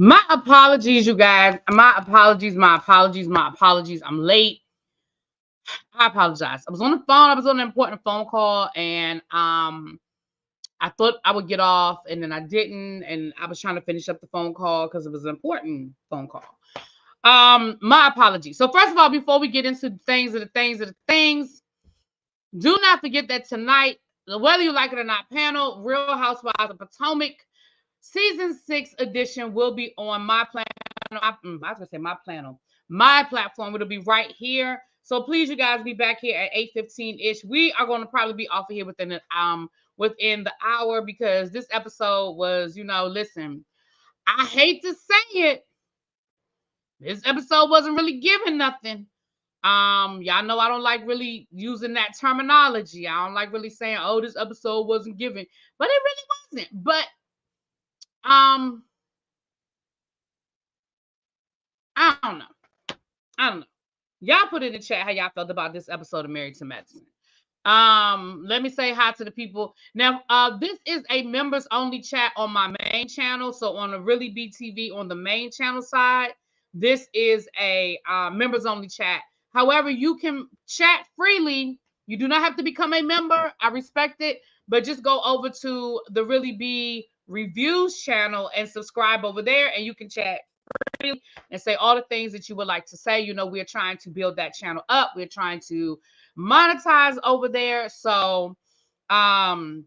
My apologies, you guys. My apologies, my apologies, my apologies. I'm late. I apologize. I was on the phone. I was on an important phone call, and I thought I would get off, and then I didn't, and I was trying to finish up the phone call because it was an important phone call. My apologies. So first of all, before we get into the things, do not forget that tonight, whether you like it or not, panel Real Housewives of Potomac Season 6 edition will be on my platform. I was gonna say my panel, my platform. It'll be right here. So please, you guys, be back here at 8:15-ish. We are going to probably be off of here within the hour because this episode was, listen, I hate to say it, this episode wasn't really giving nothing. Y'all know I don't like really using that terminology. I don't like really saying, oh, this episode wasn't giving, but it really wasn't. But I don't know. I don't know. Y'all put in the chat how y'all felt about this episode of Married to Medicine. Let me say hi to the people. Now, this is a members only chat on my main channel. So on the ReallyBTV on the main channel side, this is a members only chat. However, you can chat freely. You do not have to become a member. I respect it, but just go over to the ReallyB Reviews channel and subscribe over there, and you can chat freely and say all the things that you would like to say. We're trying to build that channel up. We're trying to monetize over there. So, same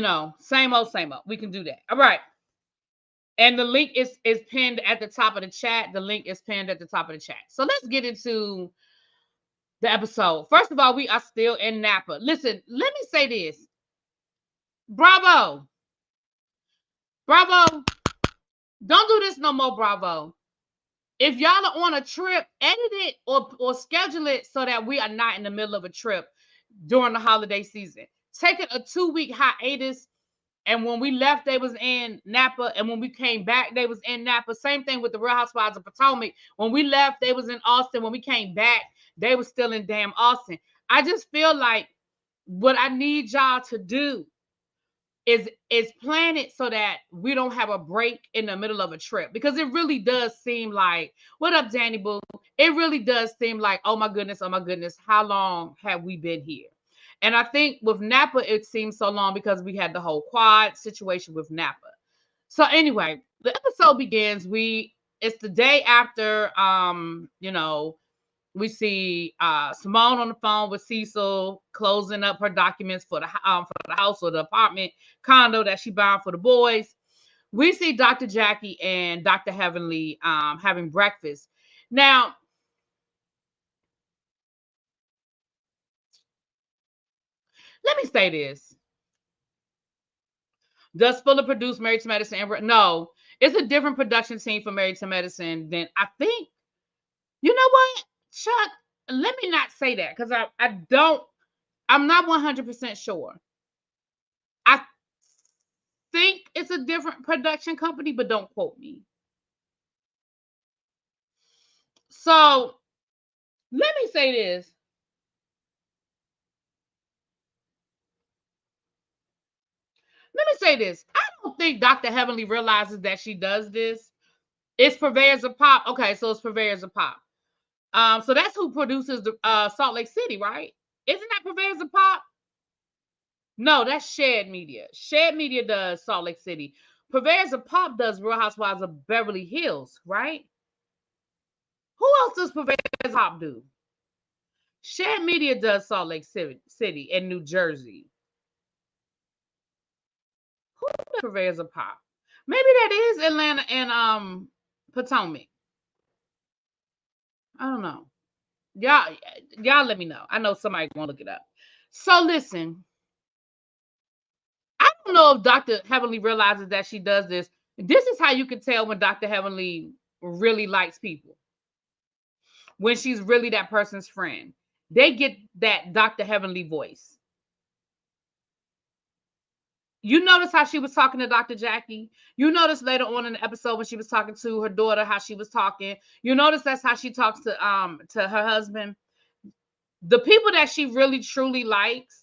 old, same old. We can do that. All right. And the link is pinned at the top of the chat. The link is pinned at the top of the chat. So let's get into the episode. First of all, we are still in Napa. Listen, let me say this. Bravo. Bravo. Don't do this no more, Bravo. If y'all are on a trip, edit it or schedule it so that we are not in the middle of a trip during the holiday season. Take it a 2-week hiatus. And when we left, they was in Napa. And when we came back, they was in Napa. Same thing with the Real Housewives of Potomac. When we left, they was in Austin. When we came back, they was still in damn Austin. I just feel like what I need y'all to do is plan it so that we don't have a break in the middle of a trip, because it really does seem like, what up, Danny Boo? It really does seem like, oh my goodness, how long have we been here? And I think with Napa, it seems so long because we had the whole quad situation with Napa. So anyway, the episode begins. It's the day after, we see Simone on the phone with Cecil closing up her documents for the house or the apartment condo that she bought for the boys. We see Dr. Jackie and Dr. Heavenly having breakfast. Now, let me say this. Does Fuller produce Married to Medicine? No, it's a different production team for Married to Medicine than I think. You know what, Chuck? Let me not say that because I'm not 100% sure. I think it's a different production company, but don't quote me. So let me say this. I don't think Dr. Heavenly realizes that she does this. It's Purveyors of Pop. Okay, so it's Purveyors of Pop. So that's who produces the Salt Lake City, right? Isn't that Purveyors of Pop? No, that's Shared Media. Shared Media does Salt Lake City. Purveyors of Pop does Real Housewives of Beverly Hills, right? Who else does Purveyors of Pop do? Shared Media does Salt Lake City and New Jersey. Who does Purveyors of Pop? Maybe that is Atlanta and Potomac. I don't know. Y'all let me know. I know somebody want to look it up. So listen, I don't know if Dr. Heavenly realizes that she does this. This is how you can tell when Dr. Heavenly really likes people. When she's really that person's friend. They get that Dr. Heavenly voice. You notice how she was talking to Dr. Jackie? You notice later on in the episode when she was talking to her daughter, how she was talking. You notice that's how she talks to her husband. The people that she really truly likes,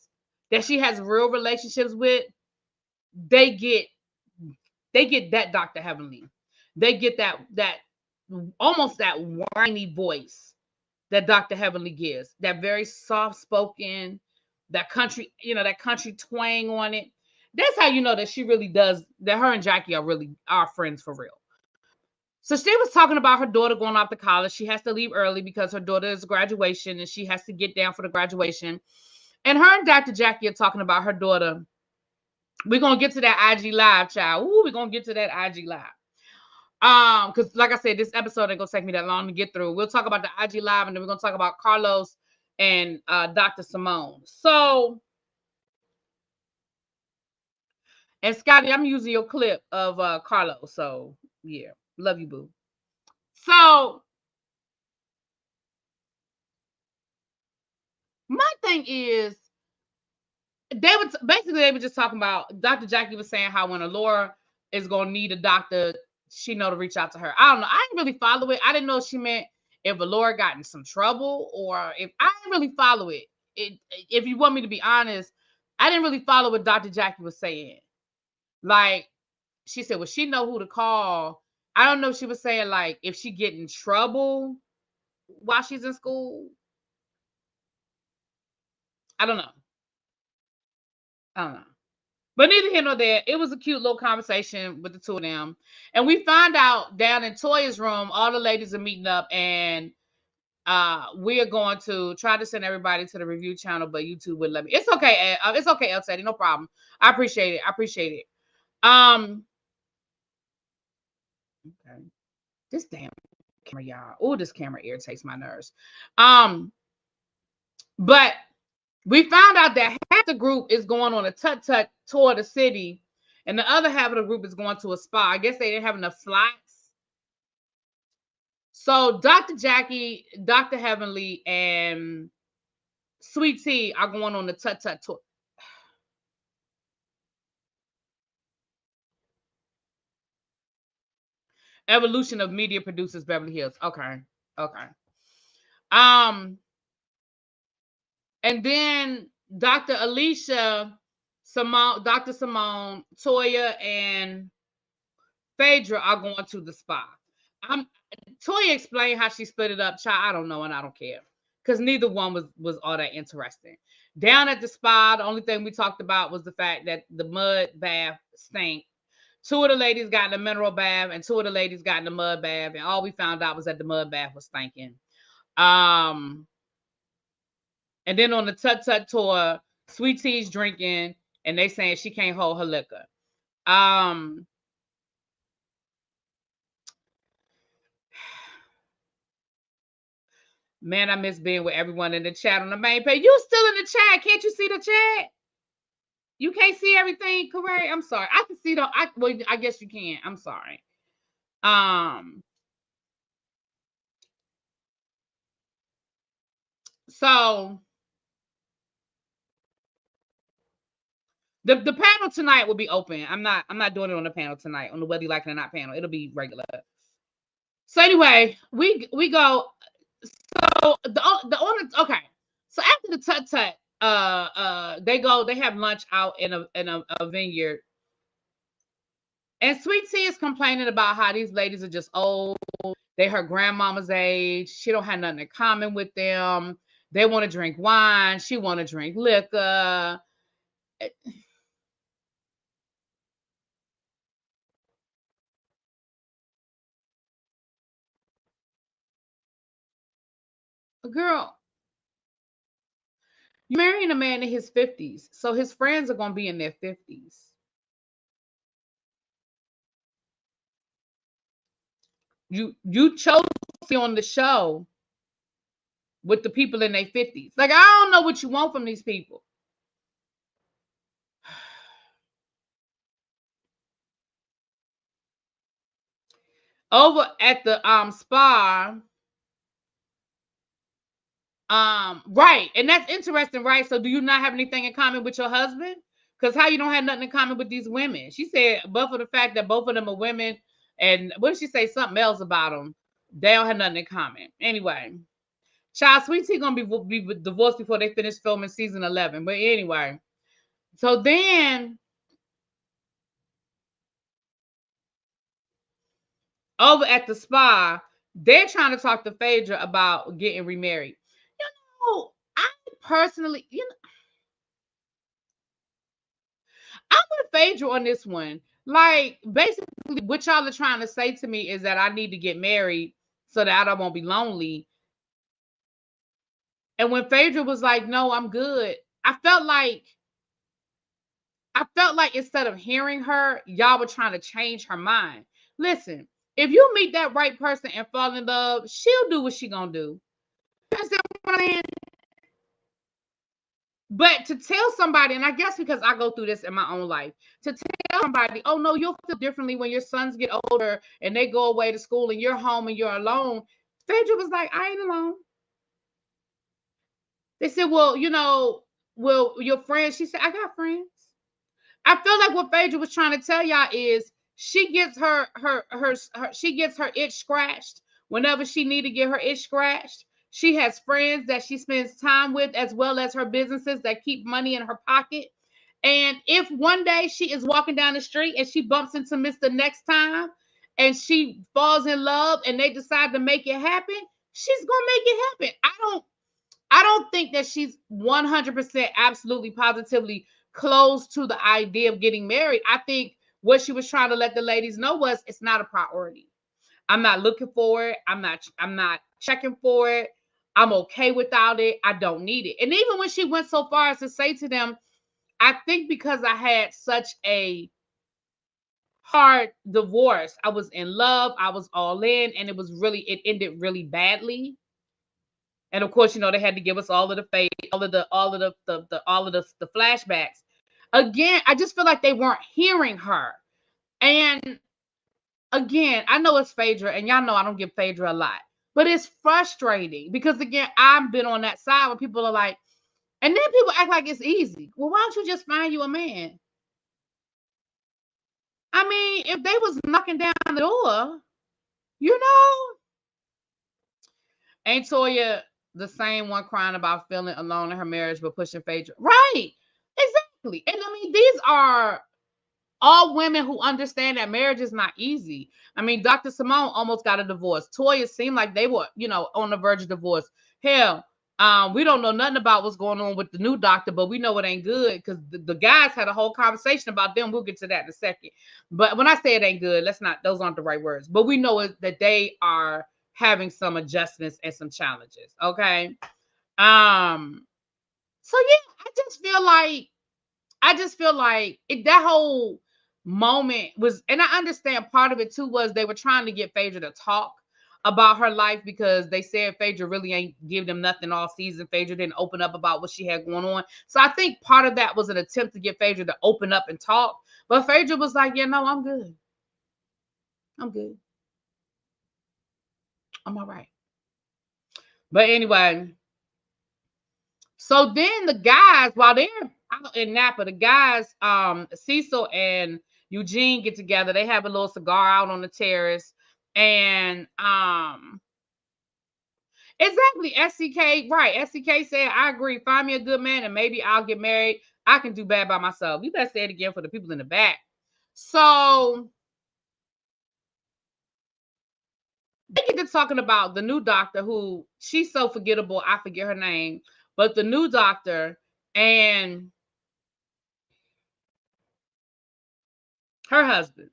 that she has real relationships with, they get that Dr. Heavenly. they get that almost that whiny voice that Dr. Heavenly gives, that very soft spoken, that country, that country twang on it. That's how you know that she really does, that her and Jackie are friends for real. So she was talking about her daughter going off to college. She has to leave early because her daughter is graduation and she has to get down for the graduation. And her and Dr. Jackie are talking about her daughter. We're going to get to that IG live, child. Ooh, we're going to get to that IG live. Because like I said, this episode ain't gonna take me that long to get through. We'll talk about the IG live, and then we're gonna talk about Carlos and Dr. Simone. So, and Scotty, I'm using your clip of Carlos. So yeah, love you, boo. So my thing is, they were just talking about, Dr. Jackie was saying how when Alora is gonna need a doctor, she know to reach out to her. I don't know. I didn't really follow it. I didn't know if she meant if Alora got in some trouble, or if I didn't really follow it. If you want me to be honest, I didn't really follow what Dr. Jackie was saying. Like, she said, well, she know who to call. I don't know if she was saying like if she get in trouble while she's in school. I don't know. But neither here nor there. It was a cute little conversation with the two of them. And we found out down in Toya's room, all the ladies are meeting up, and we are going to try to send everybody to the review channel, but YouTube wouldn't let me. It's okay. It's okay, El Teddy. No problem. I appreciate it. Okay. This damn camera, y'all. Oh, this camera irritates my nerves. But we found out that half the group is going on a tut-tut tour of the city, and the other half of the group is going to a spa. I guess they didn't have enough slots. So Dr. Jackie, Dr. Heavenly, and Sweet Tea are going on the tut-tut tour. Evolution of Media Producers Beverly Hills. Okay. And then Dr. Alicia, Simone, Dr. Simone, Toya, and Phaedra are going to the spa. Toya explained how she split it up. Child, I don't know, and I don't care, because neither one was all that interesting. Down at the spa, the only thing we talked about was the fact that the mud bath stank. Two of the ladies got in the mineral bath, and two of the ladies got in the mud bath, and all we found out was that the mud bath was stinking. And then on the tut-tut tour, Sweet Tea's drinking, and they saying she can't hold her liquor. Man, I miss being with everyone in the chat on the main page. You still in the chat? Can't you see the chat? You can't see everything, correct? I'm sorry. I can see well, I guess you can. I'm sorry. So the panel tonight will be open. I'm not doing it on the panel tonight, on the whether you like it or not panel. It'll be regular. So anyway, we go. So the owner, okay. So after the tut-tut, they have lunch out in a vineyard. And Sweet Tea is complaining about how these ladies are just old. They her grandmama's age. She don't have nothing in common with them. They want to drink wine. She want to drink liquor. Girl, you're marrying a man in his 50s, so his friends are gonna be in their 50s. You chose to be on the show with the people in their 50s. Like, I don't know what you want from these people. Over at the spa, right, and that's interesting, right? So do you not have anything in common with your husband? Because how you don't have nothing in common with these women? She said, but for the fact that both of them are women, and what did she say? Something else about them. They don't have nothing in common. Anyway, Child, Sweet Tea gonna be divorced before they finish filming season 11. But anyway, so then over at the spa, they're trying to talk to Phaedra about getting remarried. You know, I personally, I'm with Phaedra on this one. Like, basically, what y'all are trying to say to me is that I need to get married so that I won't be lonely. And when Phaedra was like, "No, I'm good," I felt like instead of hearing her, y'all were trying to change her mind. Listen, if you meet that right person and fall in love, she'll do what she gonna do. You understand what I'm saying? But to tell somebody, and I guess because I go through this in my own life, to tell somebody, oh no, you'll feel differently when your sons get older and they go away to school and you're home and you're alone. Phaedra was like, I ain't alone. They said, well, will your friends? She said, I got friends. I feel like what Phaedra was trying to tell y'all is she gets she gets her itch scratched whenever she need to get her itch scratched. She has friends that she spends time with, as well as her businesses that keep money in her pocket. And if one day she is walking down the street and she bumps into Mr. Next Time and she falls in love and they decide to make it happen, she's gonna make it happen. I don't think that she's 100% absolutely positively close to the idea of getting married. I think what she was trying to let the ladies know was it's not a priority. I'm not looking for it. I'm not checking for it. I'm okay without it. I don't need it. And even when she went so far as to say to them, I think because I had such a hard divorce, I was in love, I was all in, and it ended really badly. And of course, they had to give us all of the fake, all of the flashbacks. Again, I just feel like they weren't hearing her. And again, I know it's Phaedra, and y'all know I don't give Phaedra a lot, but it's frustrating because again, I've been on that side where people are like, and then people act like it's easy. Well, why don't you just find you a man? I mean, if they was knocking down the door, you know, ain't Toya the same one crying about feeling alone in her marriage but pushing Phaedra? Right. Exactly. And I mean, these are all women who understand that marriage is not easy. I mean, Dr. Simone almost got a divorce. Toya seemed like they were, on the verge of divorce. Hell, we don't know nothing about what's going on with the new doctor, but we know it ain't good because the guys had a whole conversation about them. We'll get to that in a second. But when I say it ain't good, those aren't the right words. But we know that they are having some adjustments and some challenges. Okay. So yeah, I just feel like that whole moment was, and I understand part of it too was they were trying to get Phaedra to talk about her life because they said Phaedra really ain't give them nothing all season. Phaedra didn't open up about what she had going on. So I think part of that was an attempt to get Phaedra to open up and talk. But Phaedra was like, yeah, no, I'm good. I'm good. I'm all right. But anyway, so then the guys, while they're out in Napa, the guys, Cecil and Eugene get together. They have a little cigar out on the terrace. And exactly, SCK, right. SCK said, I agree. Find me a good man and maybe I'll get married. I can do bad by myself. You better say it again for the people in the back. So they get to talking about the new doctor who she's so forgettable. I forget her name, but the new doctor and her husband.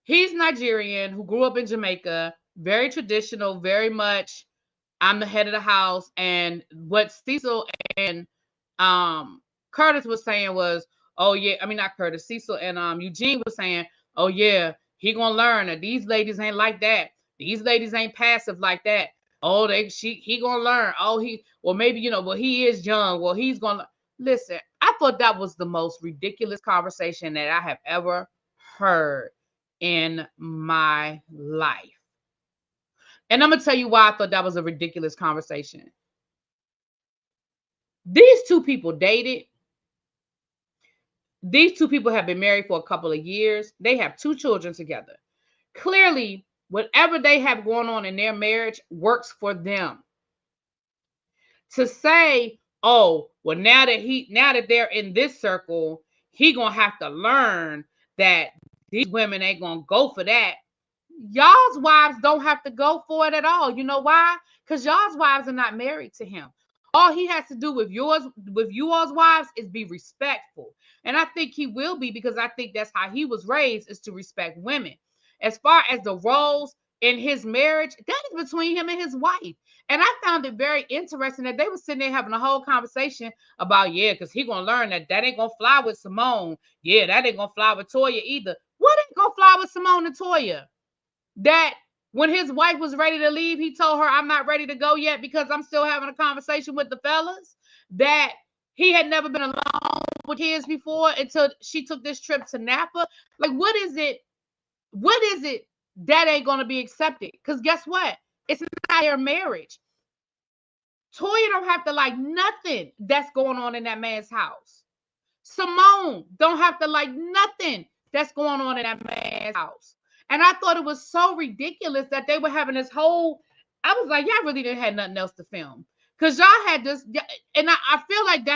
He's Nigerian who grew up in Jamaica, very traditional, very much I'm the head of the house. And what Cecil and Curtis was saying was, oh yeah, I mean not Curtis, Cecil and Eugene was saying, oh yeah, he gonna learn that these ladies ain't like that. These ladies ain't passive like that. Oh, he gonna learn. Oh, maybe well, he is young. Well, he's gonna listen. I thought that was the most ridiculous conversation that I have ever heard in my life. And I'm gonna tell you why I thought that was a ridiculous conversation. These two people dated. These two people have been married for a couple of years. They have 2 children together. Clearly, whatever they have going on in their marriage works for them. To say, oh, well, now that they're in this circle, he gonna have to learn that these women ain't gonna go for that. y'all's wives don't have to go for it at all. You know why? Because y'all's wives are not married to him. All he has to do with you all's wives is be respectful. And I think he will be, because I think that's how he was raised, is to respect women. As far as the roles in his marriage, that is between him and his wife. And I found it very interesting that they were sitting there having a whole conversation about, yeah, because he gonna learn that ain't gonna fly with Simone. Yeah, that ain't gonna fly with Toya either. What ain't gonna fly with Simone and Toya? That when his wife was ready to leave, he told her, I'm not ready to go yet because I'm still having a conversation with the fellas. That he had never been alone with kids before until she took this trip to Napa. Like, what is it? What is it that ain't going to be accepted? Because guess what? It's not their marriage. Toya don't have to like nothing that's going on in that man's house. Simone don't have to like nothing that's going on in that man's house. And I thought it was so ridiculous that they were having this whole, I was like, y'all really didn't have nothing else to film. Because y'all had this, and I feel like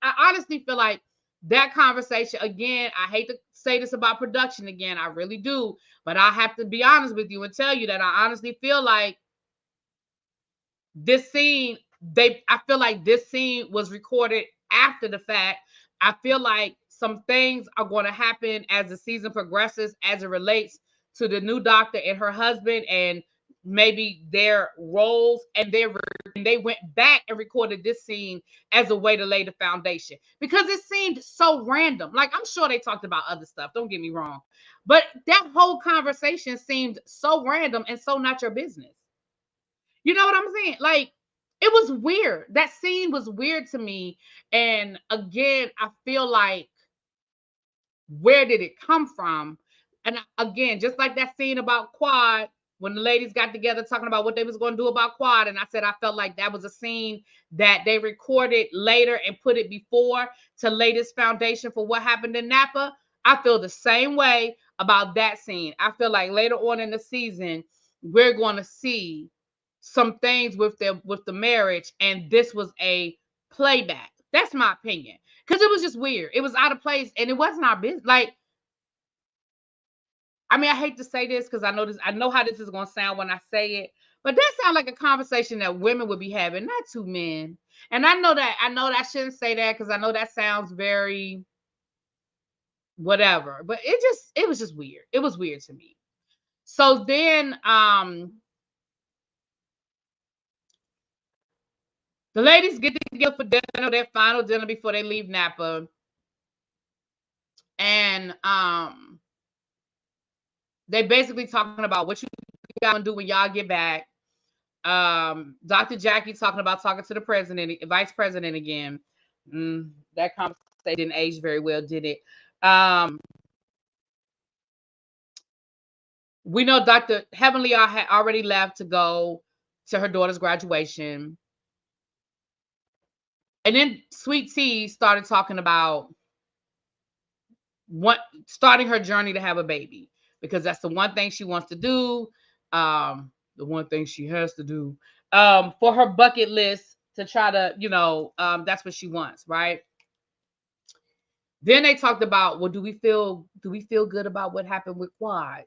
I honestly feel like that conversation, again, I hate to say this about production again, I really do, but I have to be honest with you and tell you that I honestly feel like this scene, I feel like this scene was recorded after the fact. I feel like some things are going to happen as the season progresses, as it relates to the new doctor and her husband, and maybe their roles, and they went back and recorded this scene as a way to lay the foundation, because it seemed so random. Like, I'm sure they talked about other stuff, don't get me wrong, but that whole conversation seemed so random and so not your business. You know what I'm saying? Like, it was weird. That scene was weird to me. And again, I feel like, where did it come from? And again, just like that scene about Quad, when the ladies got together talking about what they was going to do about Quad, and I said I felt like that was a scene that they recorded later and put it before to lay this foundation for what happened in Napa. I feel the same way about that scene. I feel like later on in the season, we're going to see some things with the marriage, and this was a playback. That's my opinion, because it was just weird. It was out of place, and it wasn't our business. Like, I mean, I hate to say this because I know how this is going to sound when I say it, but that sounds like a conversation that women would be having, not two men. And I know that I shouldn't say that, because I know that sounds very whatever, but it was just weird. It was weird to me. So then the ladies get together for dinner, their final dinner before they leave Napa. And they basically talking about what you guys gonna do when y'all get back. Dr. Jackie talking to the president, vice president again. That conversation didn't age very well, did it? We know Dr. Heavenly had already left to go to her daughter's graduation. And then Sweet Tea started talking about starting her journey to have a baby, because that's the one thing she wants to do. The one thing she has to do for her bucket list, to try to, that's what she wants, right? Then they talked about, well, do we feel good about what happened with Quad?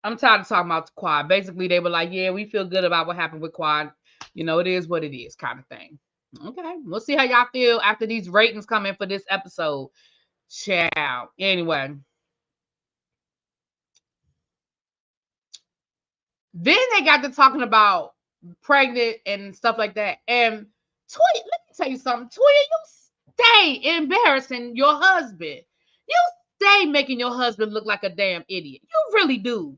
I'm tired of talking about Quad. Basically, they were like, yeah, we feel good about what happened with Quad. It is what it is, kind of thing. Okay, we'll see how y'all feel after these ratings come in for this episode. Ciao. Anyway. Then they got to talking about pregnant and stuff like that. And Toya, let me tell you something. Toya, you stay embarrassing your husband. You stay making your husband look like a damn idiot. You really do.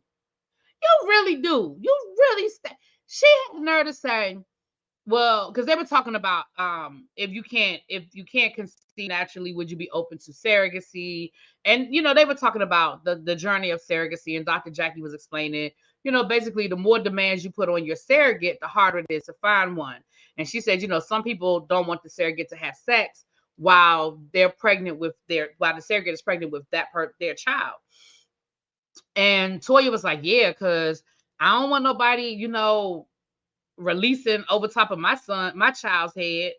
You really do. You really stay. She had the nerve to say, well, because they were talking about if you can't conceive naturally, would you be open to surrogacy? And they were talking about the journey of surrogacy, and Dr. Jackie was explaining, basically the more demands you put on your surrogate, the harder it is to find one. And she said, some people don't want the surrogate to have sex while the surrogate is pregnant with their child. And Toya was like, yeah, because I don't want nobody, releasing over top of my child's head.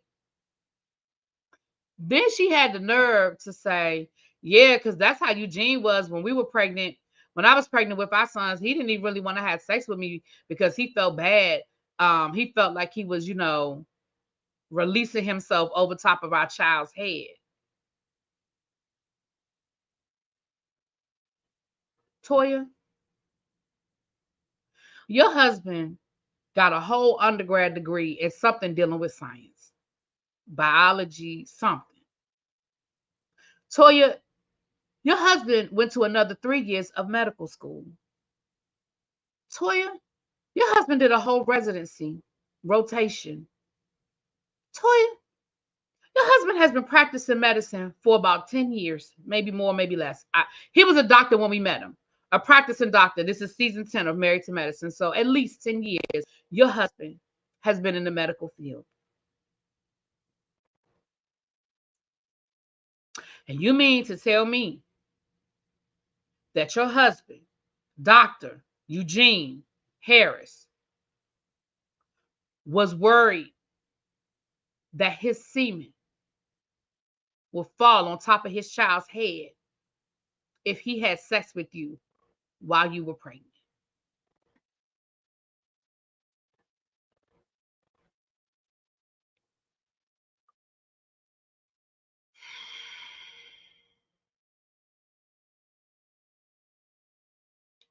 Then she had the nerve to say, yeah, because that's how Eugene was when we were pregnant. When I was pregnant with our sons, he didn't even really want to have sex with me because he felt bad. He felt like he was, releasing himself over top of our child's head. Toya, your husband got a whole undergrad degree in something dealing with science, biology, something. Toya, your husband went to another 3 years of medical school. Toya, your husband did a whole residency, rotation. Toya, your husband has been practicing medicine for about 10 years, maybe more, maybe less. He was a doctor when we met him, a practicing doctor. This is season 10 of Married to Medicine. So at least 10 years, your husband has been in the medical field. And you mean to tell me that your husband, Dr. Eugene Harris, was worried that his semen will fall on top of his child's head if he had sex with you while you were pregnant?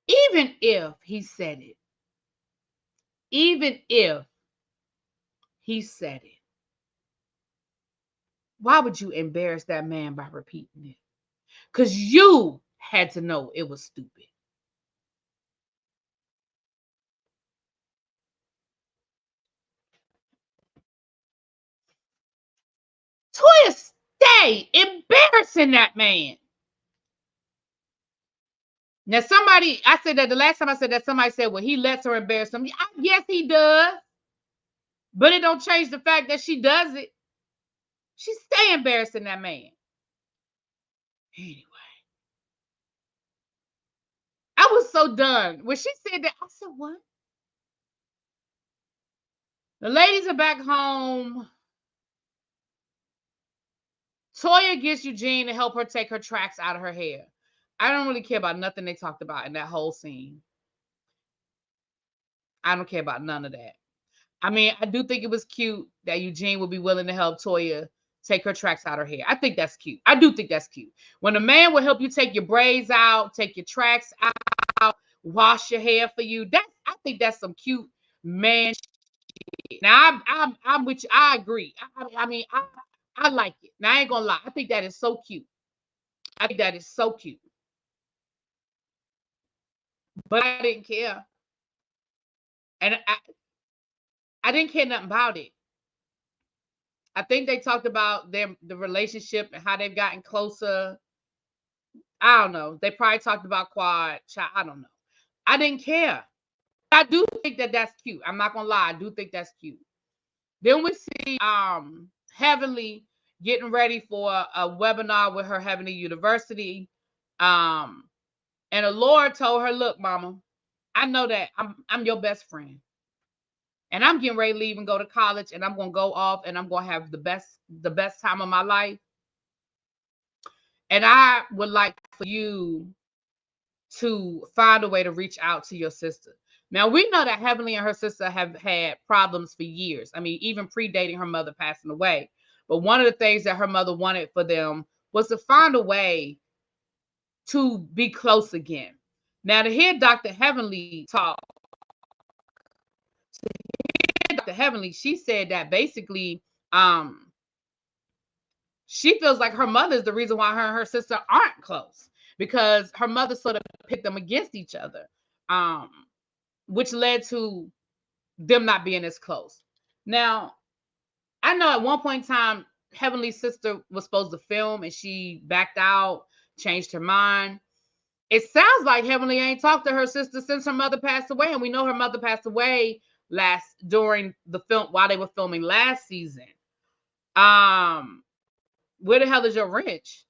Even if he said it, even if he said it, why would you embarrass that man by repeating it? Because you had to know it was stupid. Toya, stay embarrassing that man. Now, I said that the last time I said that, somebody said, well, he lets her embarrass him. Yes, he does. But it don't change the fact that she does it. She stay embarrassing that man. Anyway, I was so done. When she said that, I said, what? The ladies are back home. Toya gets Eugene to help her take her tracks out of her hair. I don't really care about nothing they talked about in that whole scene. I don't care about none of that. I mean, I do think it was cute that Eugene would be willing to help Toya take her tracks out of her hair. I think that's cute. I do think that's cute. When a man will help you take your braids out, take your tracks out, wash your hair for you, I think that's some cute man shit. Now, I'm with you. I agree. I mean, I like it. Now, I ain't gonna lie. I think that is so cute. I think that is so cute. But I didn't care. And I didn't care nothing about it. I think they talked about the relationship and how they've gotten closer. I don't know. They probably talked about Quad. I don't know. I didn't care. I do think that that's cute. I'm not gonna lie. I do think that's cute. Then we see Heavenly getting ready for a webinar with her Heavenly University. And the Lord told her, "Look, Mama, I know that I'm your best friend, and I'm getting ready to leave and go to college, and I'm gonna go off, and I'm gonna have the best time of my life. And I would like for you to find a way to reach out to your sister." Now, we know that Heavenly and her sister have had problems for years. I mean, even predating her mother passing away. But one of the things that her mother wanted for them was to find a way to be close again. Now, to hear Dr. Heavenly talk, Dr. Heavenly, she said that basically she feels like her mother is the reason why her and her sister aren't close, because her mother sort of pit them against each other, which led to them not being as close. Now, I know at one point in time, Heavenly's sister was supposed to film and she backed out, changed her mind. It sounds like Heavenly ain't talked to her sister since her mother passed away, and we know her mother passed away during the film while they were filming last season. Where the hell is your wrench?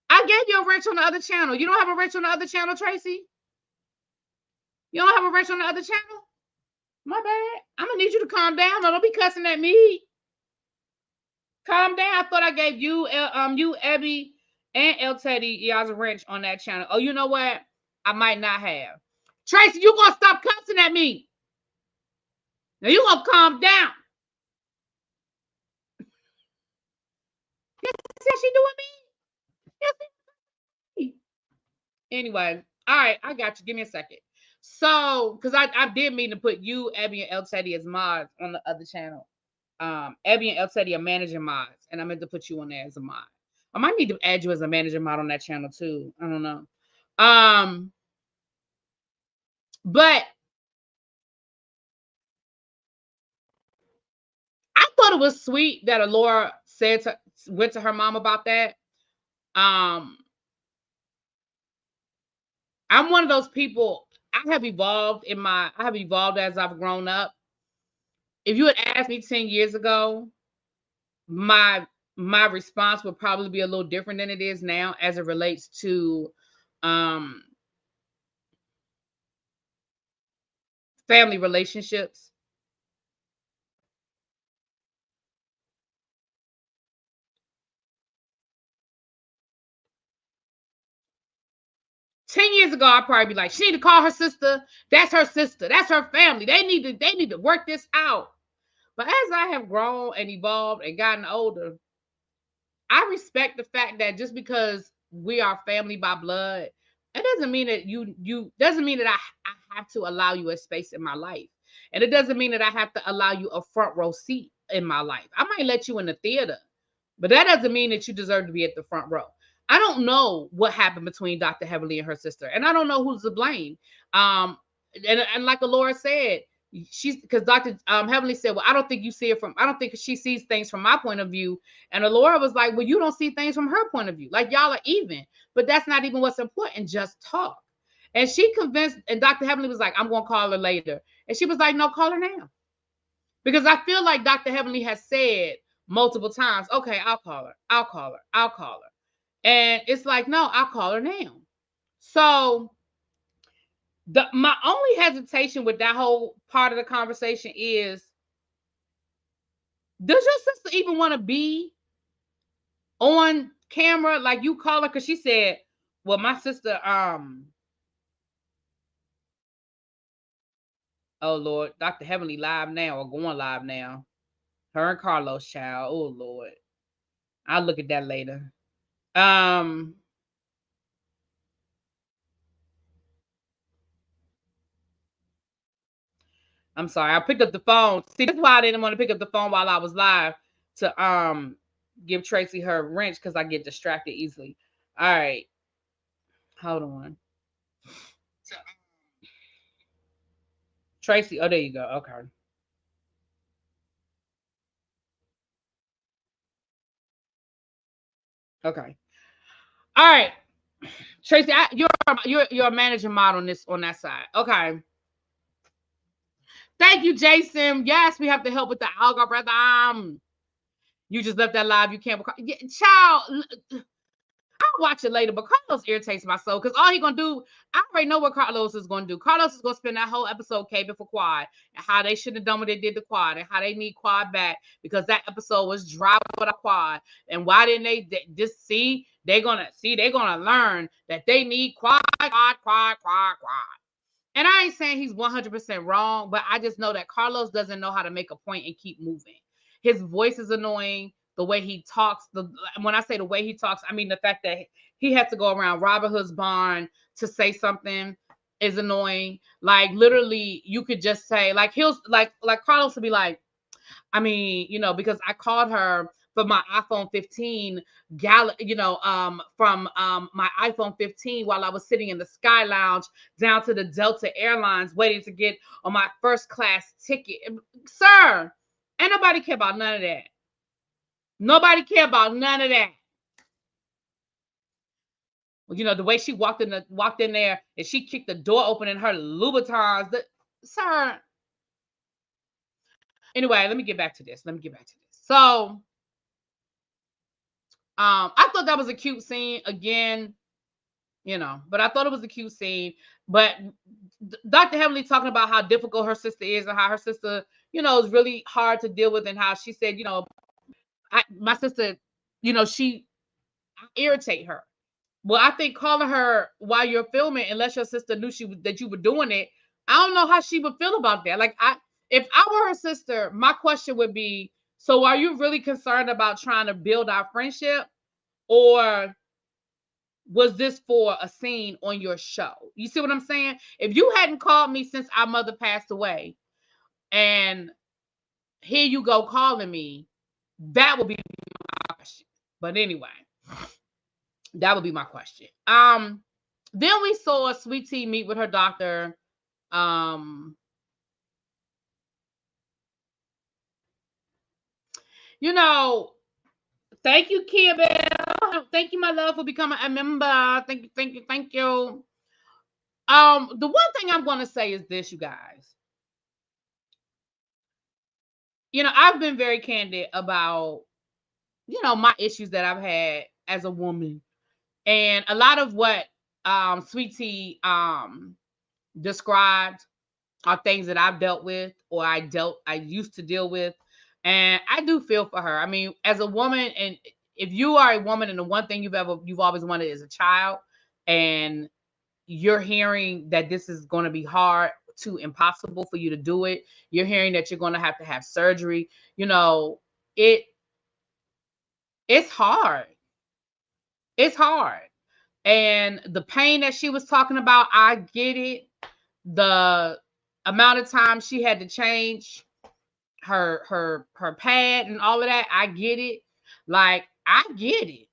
I gave you a wrench on the other channel. You don't have a wrench on the other channel, Tracy? You don't have a wrench on the other channel? My bad. I'm gonna need you to calm down. Don't be cussing at me. Calm down. I thought I gave you, you, Abby, and El Teddy y'all's a wrench on that channel. Oh, you know what? I might not have. Tracy, you gonna stop cussing at me? Now you gonna calm down. That's how she doing me. Anyway, all right, I got you. Give me a second. So, because I did mean to put you, Abby, and El Teddy as mods on the other channel. Abby and El Teddy are managing mods, and I meant to put you on there as a mod. I might need to add you as a manager mod on that channel too. I don't know. But I thought it was sweet that Alora went to her mom about that. I'm one of those people. I have evolved as I've grown up. If you had asked me 10 years ago, my response would probably be a little different than it is now as it relates to family relationships. Ten years ago, I'd probably be like, she need to call her sister. That's her sister. That's her family. They need to work this out. But as I have grown and evolved and gotten older, I respect the fact that just because we are family by blood, it doesn't mean that you doesn't mean that I have to allow you a space in my life. And it doesn't mean that I have to allow you a front row seat in my life. I might let you in the theater, but that doesn't mean that you deserve to be at the front row. I don't know what happened between Dr. Heavenly and her sister, and I don't know who's to blame. And like Alora said, she's because Dr. Heavenly said, well, I don't think she sees things from my point of view. And Alora was like, well, you don't see things from her point of view. Like y'all are even, but that's not even what's important. Just talk. And she convinced, and Dr. Heavenly was like, I'm going to call her later. And she was like, no, call her now. Because I feel like Dr. Heavenly has said multiple times, okay, I'll call her. I'll call her. I'll call her. And it's like, no, I'll call her now. So my only hesitation with that whole part of the conversation is, does your sister even want to be on camera? Like you call her because she said, well, my sister, oh Lord, Dr. Heavenly live now or going live now. Her and Carlos, child. Oh Lord. I'll look at that later. I'm sorry. I picked up the phone. See, that's why I didn't want to pick up the phone while I was live to give Tracy her wrench because I get distracted easily. All right. Hold on. Tracy, oh, there you go. Okay. Okay. All right. Tracy, you're a manager mod on that side. Okay. Thank you, Jason. Yes, we have to help with the algorithm. You just left that live. You can't. Yeah, child, I'll watch it later. But Carlos irritates my soul because all he gonna do, I already know what Carlos is gonna do. Carlos is gonna spend that whole episode caving for Quad and how they shouldn't have done what they did to Quad and how they need Quad back because that episode was dry without Quad. And why didn't they just see? They're gonna learn that they need Quad. And I ain't saying he's 100% wrong, but I just know that Carlos doesn't know how to make a point and keep moving. His voice is annoying. The way he talks, when I say the way he talks, I mean the fact that he had to go around Robin Hood's barn to say something is annoying. Like literally, you could just say like he'll like Carlos would be like, I mean, because I called her for my iPhone 15 from my iPhone 15 while I was sitting in the Sky Lounge down to the Delta Airlines waiting to get on my first class ticket. Sir, ain't nobody care about none of that. Nobody care about none of that. The way she walked in there and she kicked the door open in her Louboutins. Sir. Anyway, let me get back to this. So, I thought that was a cute scene again, but I thought it was a cute scene. But Dr. Heavenly talking about how difficult her sister is and how her sister, is really hard to deal with, and how she said, my sister, she irritate her. Well, I think calling her while you're filming, unless your sister knew that you were doing it, I don't know how she would feel about that. Like, if I were her sister, my question would be, so are you really concerned about trying to build our friendship, or was this for a scene on your show? You see what I'm saying? If you hadn't called me since our mother passed away, and here you go calling me, that would be my question. But anyway, that would be my question. Then we saw Sweet Tea meet with her doctor. Thank you, Kia Bell. Thank you, my love, for becoming a member. Thank you, thank you, thank you. The one thing I'm going to say is this, you guys. I've been very candid about, my issues that I've had as a woman. And a lot of what Sweet Tea described are things that I've dealt with, or I used to deal with. And I do feel for her. I mean, as a woman, and if you are a woman and the one thing you've always wanted is a child, and you're hearing that this is going to be hard to impossible for you to do it, you're hearing that you're going to have surgery, it's hard. It's hard. And the pain that she was talking about, I get it. The amount of time she had to change her pad and all of that, I get it. Like, I get it.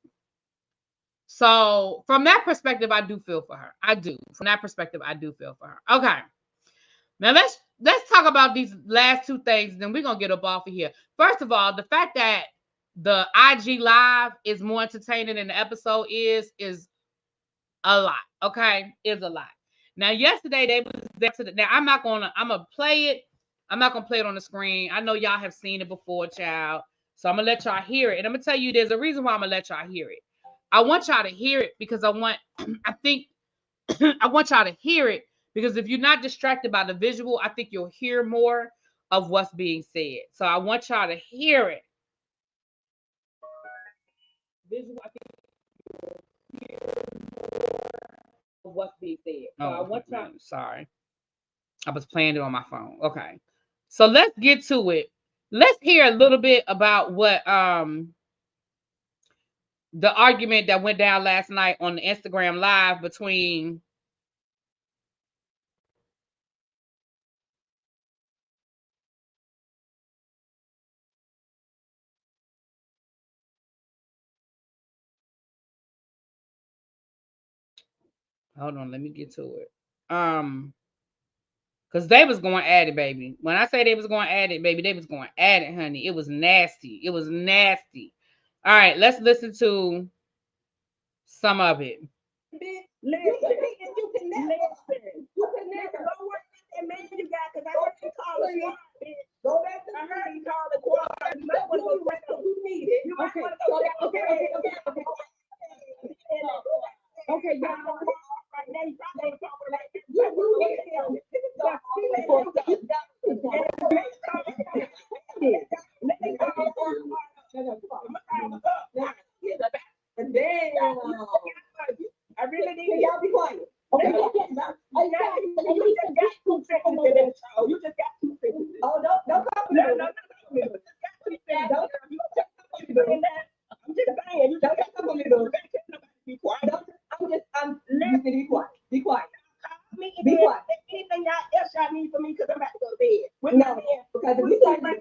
So from that perspective, I do feel for her. I do. From that perspective, I do feel for her. Okay. Now let's talk about these last two things, then we're gonna get up off of here. First of all, the fact that the IG live is more entertaining than the episode is a lot. Okay, is a lot. Now, yesterday they was there to the. Now I'm gonna play it. I'm not gonna play it on the screen. I know y'all have seen it before, child. So I'm gonna let y'all hear it, and I'm gonna tell you there's a reason why I'm gonna let y'all hear it. I want y'all to hear it because I think I want y'all to hear it because if you're not distracted by the visual, I think you'll hear more of what's being said. So I want y'all to hear it. Visual, I think you'll hear more of what's being said. So I want y'all. Sorry, I was playing it on my phone. Okay, so let's get to it. Let's hear a little bit about what the argument that went down last night on the Instagram live between. Hold on, let me get to it. Because they was going at it, baby. When I say they was going at it, baby, they was going at it, honey. It was nasty. It was nasty. All right, let's listen to some of it. Go back to I heard you call the quad. You might want to go back to who need it. You might want to go back. Okay. Okay, y'all. Right now, you probably talking like this. I really need y'all be quiet. Okay. You just got 2 seconds in that show. You just got 2 seconds. Oh, don't talk to me. No. I'm just saying, you don't have to be quiet. I'm listening. Be quiet. Be quiet. Be quiet. Anything else y'all need from me because I'm about to go to bed. No, because if you start like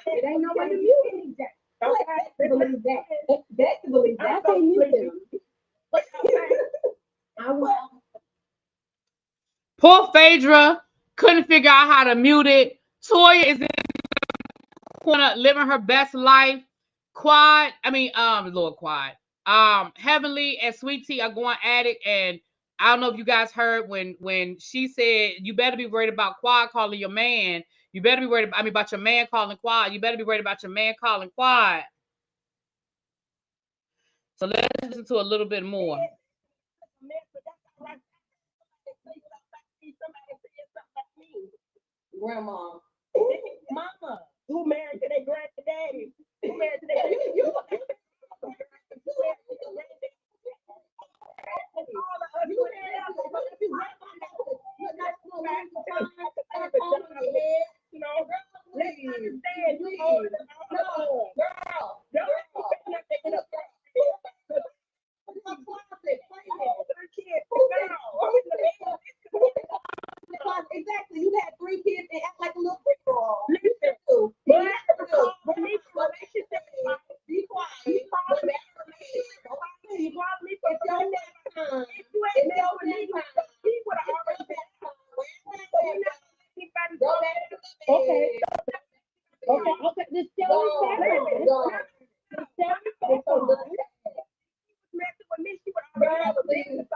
it ain't no way to mute it. Okay, believe that. That's to believe that. I can't mute it. I will. Poor Phaedra couldn't figure out how to mute it. Toya is in the corner living her best life. Lord Quad. Heavenly and Sweet Tea are going at it, and I don't know if you guys heard when she said you better be worried about Quad calling your man. You better be worried about your man calling Quad. You better be worried about your man calling Quad. So let's listen to a little bit more. grandma. Mama. Who married to their granddaddy? Who married to their Exactly. You had 3 kids and act like a little freak-all. Listen, be quiet. You called me for your next time. If you ain't never need he would have already been. Okay. Okay. Just tell me separate. Just tell me separate. Messing with me, she would already have a business.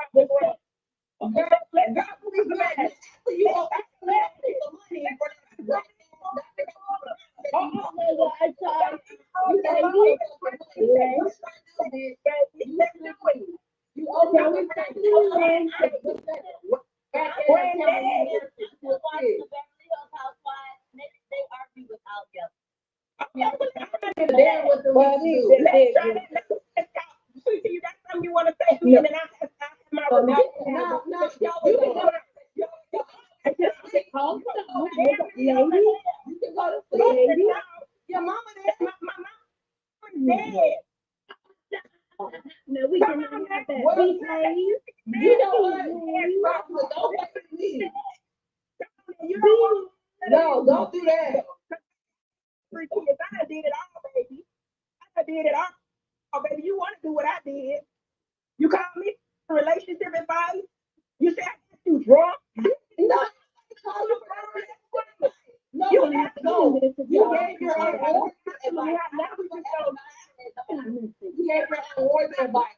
You want to say me, and then I have my your mama there, my mama dead. No, we cannot have that. You know what? No, don't do that. I did it all, baby. I did it all. Oh, baby, you want to do what I did. You call me for relationship advice. You say I got you drunk. No, no, you have to go. You gave your award advice. You gave your award advice.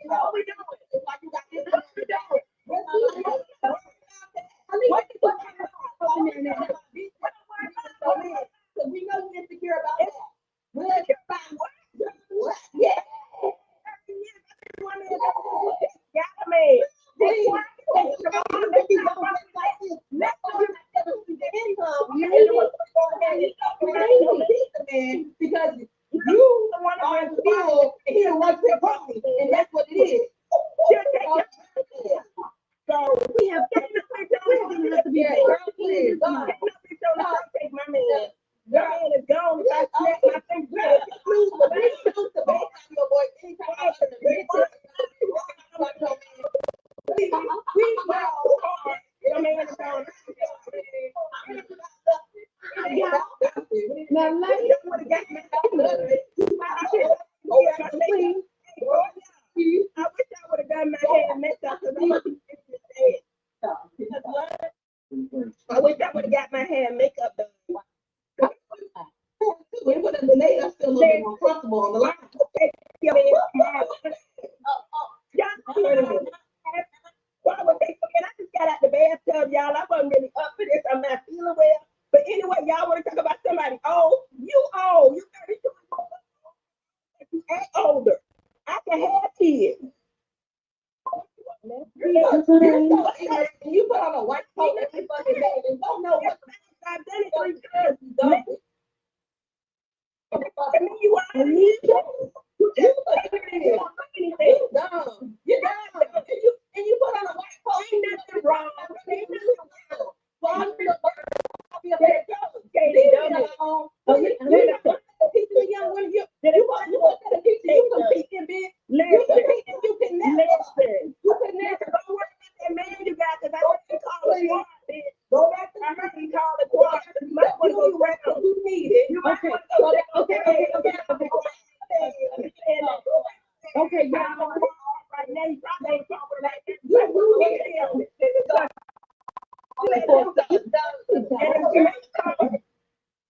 What we doing? It's like you got this. What we doing? We know you're insecure about that. We're insecure about what? Yeah. Because you are still and he wants to party, and that's what it is. So we have to be take my man. Your man is gone. If I snap my finger, I wish I would have done my hair messed up. I wish I would have got my hair and makeup done. It would have made us feel a little bit more comfortable on the line. Why would they forget? I just got out the bathtub, y'all. I wasn't really up for this. I'm not feeling well. But anyway, y'all want to talk about somebody old? You old. You 32. You ain't older. I can have kids. You put on a white coat and fucking bag and don't know what I've done it 3 times. And then you are me too. You're dumb. You're dumb. And you put on a white coat. Ain't nothing wrong. Ain't nothing wrong. Well, I'm going to be a better job. Okay, dumb. Okay, y'all. Right now, you probably ain't talking like this.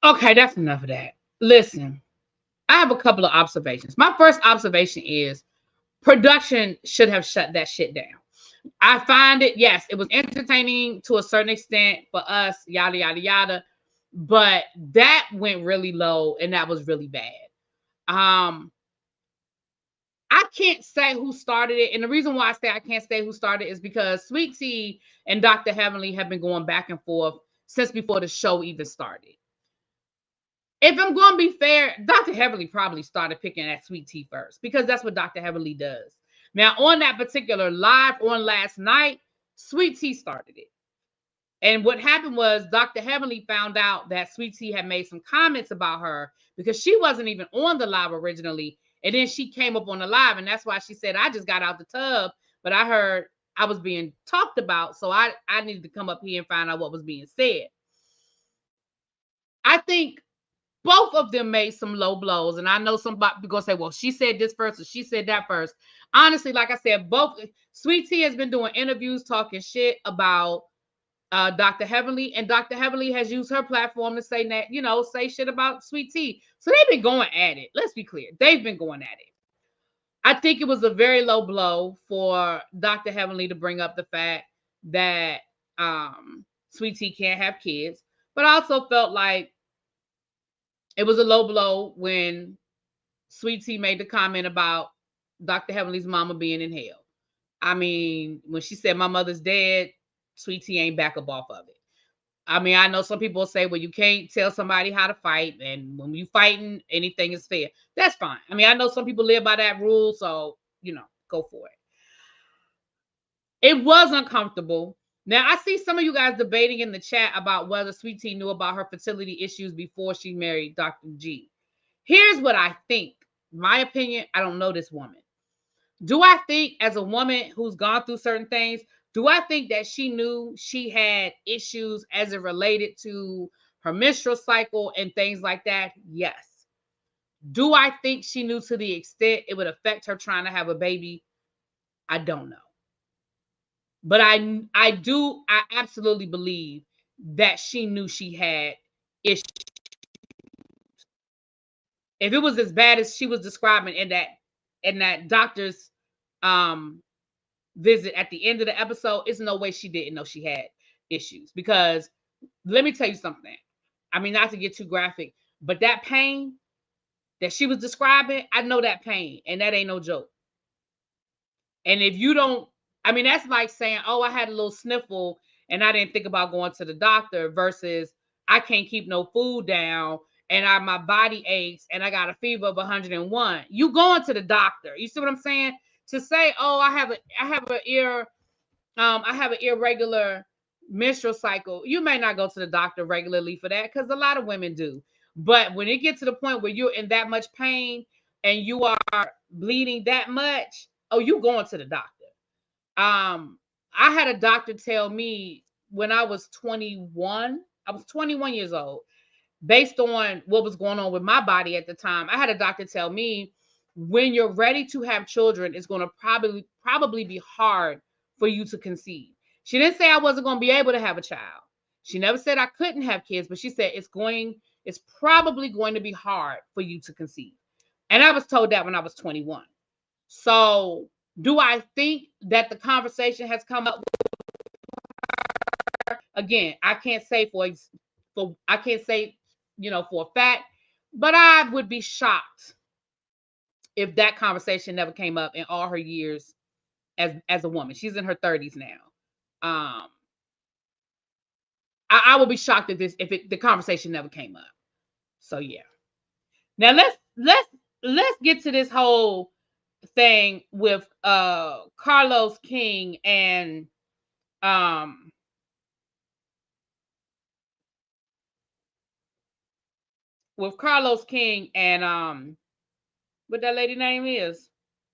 Okay, that's enough of that. Listen, I have a couple of observations. My first observation is production should have shut that shit down. I find it, yes, it was entertaining to a certain extent for us, yada, yada, yada. But that went really low and that was really bad. I can't say who started it. And the reason why I say I can't say who started is because Sweet Tea and Dr. Heavenly have been going back and forth since before the show even started. If I'm going to be fair, Dr. Heavenly probably started picking at Sweet Tea first because that's what Dr. Heavenly does. Now, on that particular live on last night, Sweet Tea started it. And what happened was Dr. Heavenly found out that Sweet Tea had made some comments about her because she wasn't even on the live originally. And then she came up on the live, and that's why she said, I just got out the tub, but I heard I was being talked about, so I needed to come up here and find out what was being said. I think both of them made some low blows, and I know somebody going to say, well, she said this first or she said that first. Honestly, like I said, both Sweet Tea has been doing interviews talking shit about Dr. Heavenly, and Dr. Heavenly has used her platform to say that, say shit about Sweet Tea. So they've been going at it. Let's be clear. They've been going at it. I think it was a very low blow for Dr. Heavenly to bring up the fact that Sweet Tea can't have kids. But I also felt like it was a low blow when Sweet Tea made the comment about Dr. Heavenly's mama being in hell. I mean, when she said my mother's dead, Sweet Tea ain't back up off of it. I mean, I know some people say, well, you can't tell somebody how to fight, and when you fighting, anything is fair. That's fine. I mean, I know some people live by that rule, so, go for it. It was uncomfortable. Now, I see some of you guys debating in the chat about whether Sweet Tea knew about her fertility issues before she married Dr. G. Here's what I think. My opinion, I don't know this woman. Do I think, as a woman who's gone through certain things, do I think that she knew she had issues as it related to her menstrual cycle and things like that? Yes. Do I think she knew to the extent it would affect her trying to have a baby? I don't know. But I absolutely believe that she knew she had issues. If it was as bad as she was describing in that doctor's visit at the end of the episode, it's no way she didn't know she had issues. Because let me tell you something. I mean, not to get too graphic, but that pain that she was describing, I know that pain, and that ain't no joke. And if you don't, I mean, that's like saying, oh, I had a little sniffle and I didn't think about going to the doctor, versus I can't keep no food down and my body aches and I got a fever of 101. You going to the doctor. You see what I'm saying? To say, oh, I have an irregular menstrual cycle. You may not go to the doctor regularly for that, because a lot of women do. But when it gets to the point where you're in that much pain and you are bleeding that much, oh, you going to the doctor. I had a doctor tell me when I was 21, I was 21 years old, based on what was going on with my body at the time. I had a doctor tell me, when you're ready to have children, it's going to probably be hard for you to conceive. She didn't say I wasn't going to be able to have a child. She never said I couldn't have kids, but she said it's probably going to be hard for you to conceive. And I was told that when I was 21. So do I think that the conversation has come up with her? Again, I can't say for a fact, but I would be shocked if that conversation never came up in all her years as a woman. She's in her 30s now. I would be shocked if the conversation never came up. So yeah. Now let's get to this whole thing with Carlos King and what that lady name is,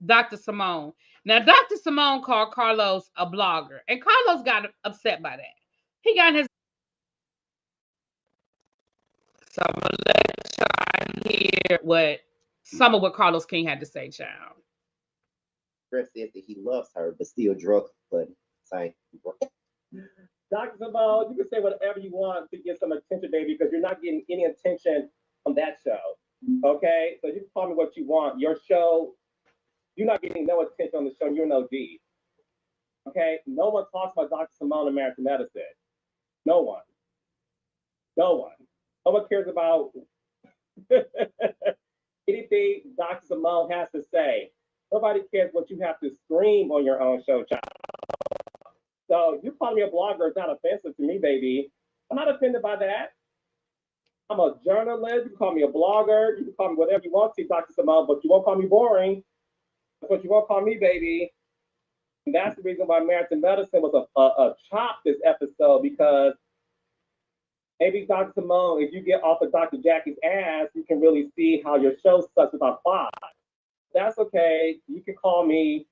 Dr. Simone. Now, Dr. Simone called Carlos a blogger, and Carlos got upset by that. He got his. So I'm gonna let y'all hear some of what Carlos King had to say, child. Chris says that he loves her, but still drugs, but same. Dr. Simone, you can say whatever you want to get some attention, baby, because you're not getting any attention on that show. Okay? So you can call me what you want. Your show, you're not getting no attention on the show. You're an OG. Okay? No one talks about Dr. Simone in American medicine. No one. No one. No one cares about anything Dr. Simone has to say. Nobody cares what you have to scream on your own show, child. So you call me a blogger, it's not offensive to me, baby. I'm not offended by that. I'm a journalist. You can call me a blogger. You can call me whatever you want to, Dr. Simone, but you won't call me boring. That's what you won't call me, baby. And that's the reason why Marriage and Medicine was a chop this episode, because maybe Dr. Simone, if you get off of Dr. Jackie's ass, you can really see how your show sucks without plot. That's okay. You can call me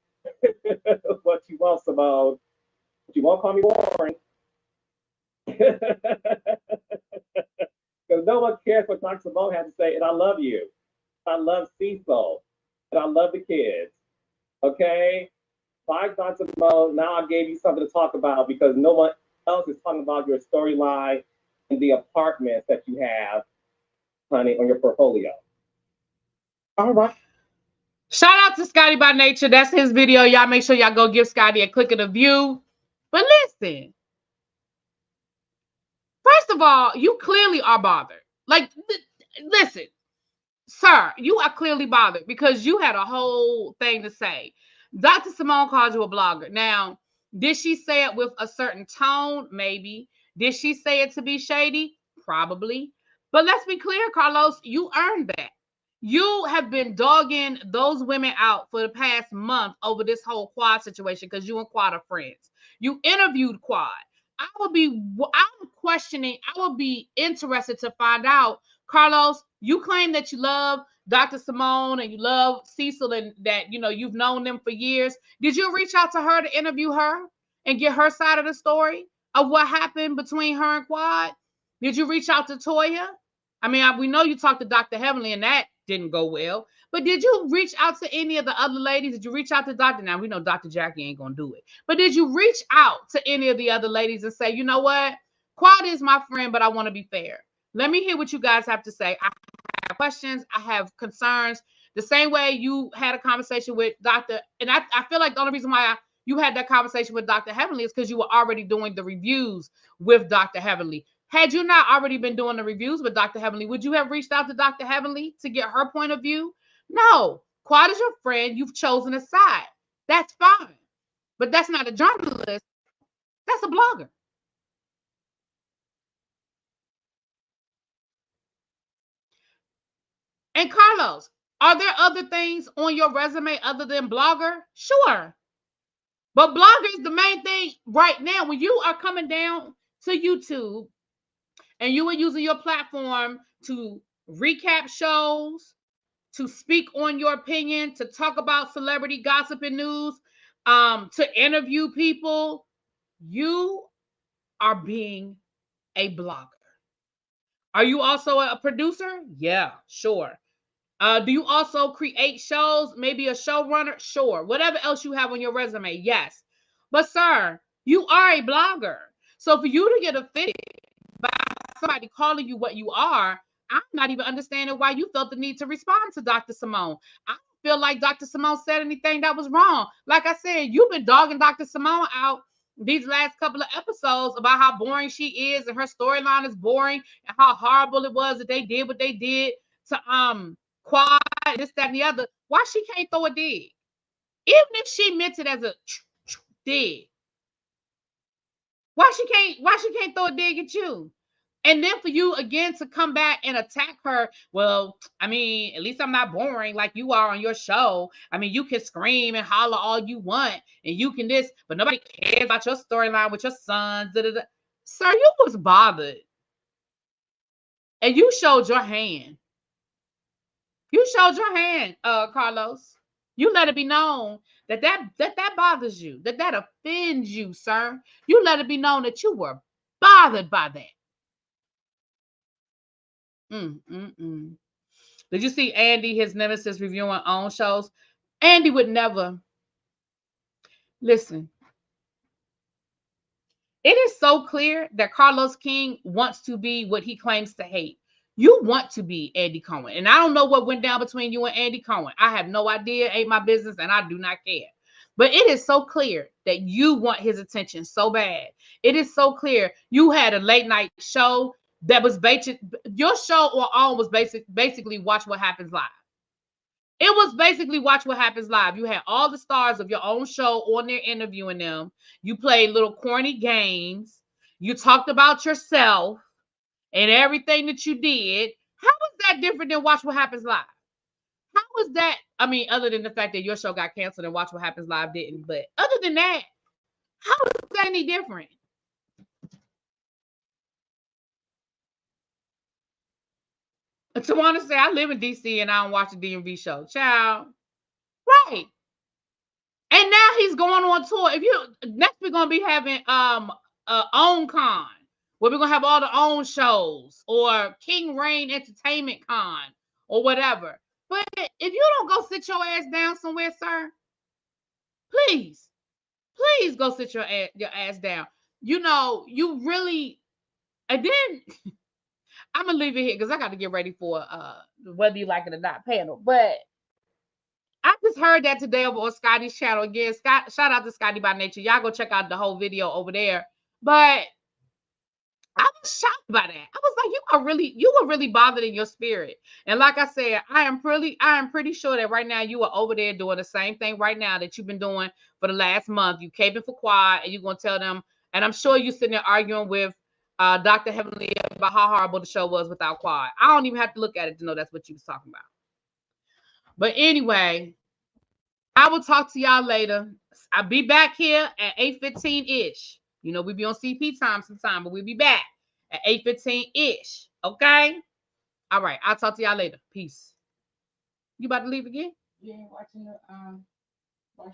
what you want, Simone. But you won't call me boring. Because no one cares what Dr. Simone has to say, and I love you. I love Cecil, and I love the kids. Okay? Bye, Dr. Simone. Now I gave you something to talk about because no one else is talking about your storyline and the apartments that you have, honey, on your portfolio. All right. Shout out to Scotty by Nature. That's his video. Y'all make sure y'all go give Scotty a click of the view. But listen, first of all, you clearly are bothered. Like, listen, sir, you are clearly bothered because you had a whole thing to say. Dr. Simone called you a blogger. Now, did she say it with a certain tone? Maybe. Did she say it to be shady? Probably. But let's be clear, Carlos, you earned that. You have been dogging those women out for the past month over this whole Quad situation because you and Quad are friends. You interviewed Quad. I'm questioning, I would be interested to find out, Carlos, you claim that you love Dr. Simone and you love Cecil and that, you know, you've known them for years. Did you reach out to her to interview her and get her side of the story of what happened between her and Quad? Did you reach out to Toya? I mean, we know you talked to Dr. Heavenly and that didn't go well. But did you reach out to any of the other ladies? Did you reach out to Dr. Now, we know Dr. Jackie ain't going to do it. But did you reach out to any of the other ladies and say, you know what? Quad is my friend, but I want to be fair. Let me hear what you guys have to say. I have questions. I have concerns. The same way you had a conversation with Dr. And I feel like the only reason why you had that conversation with Dr. Heavenly is because you were already doing the reviews with Dr. Heavenly. Had you not already been doing the reviews with Dr. Heavenly, would you have reached out to Dr. Heavenly to get her point of view? No. Quad is your friend. You've chosen a side. That's fine. But that's not a journalist. That's a blogger. And Carlos, are there other things on your resume other than blogger? Sure. But blogger is the main thing right now. When you are coming down to YouTube and you are using your platform to recap shows, to speak on your opinion, to talk about celebrity gossip and news, to interview people, you are being a blogger. Are you also a producer? Yeah, sure. Do you also create shows? Maybe a showrunner? Sure. Whatever else you have on your resume, yes. But sir, you are a blogger. So for you to get offended by somebody calling you what you are, I'm not even understanding why you felt the need to respond to Dr. Simone. I don't feel like Dr. Simone said anything that was wrong. Like I said, you've been dogging Dr. Simone out these last couple of episodes about how boring she is and her storyline is boring and how horrible it was that they did what they did to Quad, this, that, and the other. Why she can't throw a dig? Even if she meant it as a dig, why she can't throw a dig at you? And then for you again to come back and attack her, well, I mean, at least I'm not boring like you are on your show. I mean, you can scream and holler all you want, and you can this, but nobody cares about your storyline with your sons. Da, da, da. Sir, you was bothered, and you showed your hand. You showed your hand, Carlos. You let it be known that bothers you, that offends you, sir. You let it be known that you were bothered by that. Did you see Andy, his nemesis, reviewing own shows? Andy would never. Listen. It is so clear that Carlos King wants to be what he claims to hate. You want to be Andy Cohen. And I don't know what went down between you and Andy Cohen. I have no idea. Ain't my business, and I do not care. But it is so clear that you want his attention so bad. It is so clear. You had a late night show that was your show or all was basically Watch What Happens Live. It was basically Watch What Happens Live. You had all the stars of your own show on there interviewing them. You played little corny games. You talked about yourself and everything that you did. How was that different than Watch What Happens Live? How was that? I mean, other than the fact that your show got canceled and Watch What Happens Live didn't. But other than that, how is that any different? Tawana say, I live in DC and I don't watch the DMV show. Child. Right. And now he's going on tour. If you next we're gonna be having own con, where we're gonna have all the own shows, or King Rain Entertainment Con, or whatever. But if you don't go sit your ass down somewhere, sir, please go sit your ass down. You know, you really, and then I'm gonna leave it here because I got to get ready for whether you like it or not panel. But I just heard that today over on Scotty's channel. Again, shout out to Scotty by Nature. Y'all go check out the whole video over there. But I was shocked by that. I was like, you were really bothered in your spirit. And like I said, I am pretty sure that right now you are over there doing the same thing right now that you've been doing for the last month. You caving for Quad, and you're gonna tell them. And I'm sure you're sitting there arguing with Dr. Heavenly about how horrible the show was without Quad. I don't even have to look at it to know that's what you was talking about. But anyway, I will talk to y'all later. I'll be back here at 8:15-ish. You know, we be on CP time sometime, but we'll be back at 8:15-ish. Okay? All right. I'll talk to y'all later. Peace. You about to leave again? You ain't watching the